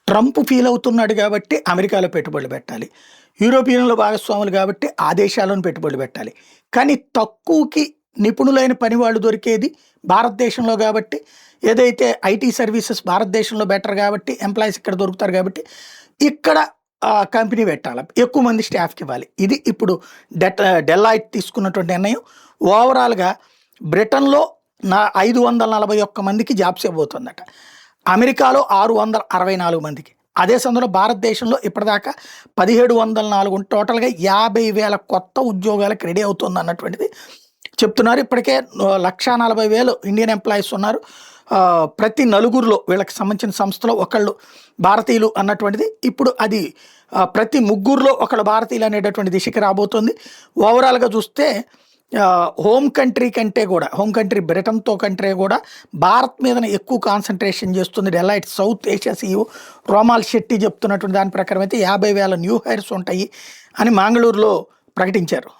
Trump feel అవుతున్నాడు కాబట్టి అమెరికాలో పెట్టుబడులు పెట్టాలి. యూరోపియన్‌లో భాగస్వాములు కాబట్టి ఆ దేశాల్లోనే పెట్టుబడులు పెట్టాలి. కానీ తక్కువకి నిపుణులైన పనివాళ్ళు దొరికేది భారతదేశంలో కాబట్టి, ఏదైతే ఐటీ సర్వీసెస్ భారతదేశంలో బెటర్ కాబట్టి, ఎంప్లాయీస్ ఇక్కడ దొరుకుతారు కాబట్టి, ఇక్కడ కంపెనీ పెట్టాలి. ఎక్కువ మంది స్టాఫ్‌కి ఇవ్వాలి. ఇది ఇప్పుడు డెలాయిట్ తీసుకున్నటువంటి నిర్ణయం. ఓవరాల్‌గా బ్రిటన్‌లో 541 మందికి జాబ్స్ ఇవ్వబోతుందట. అమెరికాలో 664 మందికి. అదే సమయంలో భారతదేశంలో ఇప్పటిదాకా 1704 టోటల్‌గా 50,000 కొత్త ఉద్యోగాలకు రెడీ అవుతుందన్నటువంటిది చెప్తున్నారు. ఇప్పటికే 140,000 ఇండియన్ ఎంప్లాయీస్ ఉన్నారు. ప్రతి నలుగురిలో వీళ్ళకి సంబంధించిన సంస్థలో ఒకళ్ళు భారతీయులు అన్నటువంటిది ఇప్పుడు అది ప్రతి ముగ్గురిలో ఒకళ్ళు భారతీయులు అనేటటువంటి దిశకి రాబోతుంది. ఓవరాల్‌గా చూస్తే హోమ్ కంట్రీ కంటే కూడా హోమ్ కంట్రీ బ్రిటన్‌తో కంట్రీ కూడా భారత్ మీదనే ఎక్కువ కాన్సంట్రేషన్ చేస్తుంది. Deloitte South Asia CEO Romal Shetty చెప్తున్నటువంటి దాని ప్రకారం అయితే 50,000 న్యూ హైర్స్ ఉంటాయి అని మంగళూరులో ప్రకటించారు.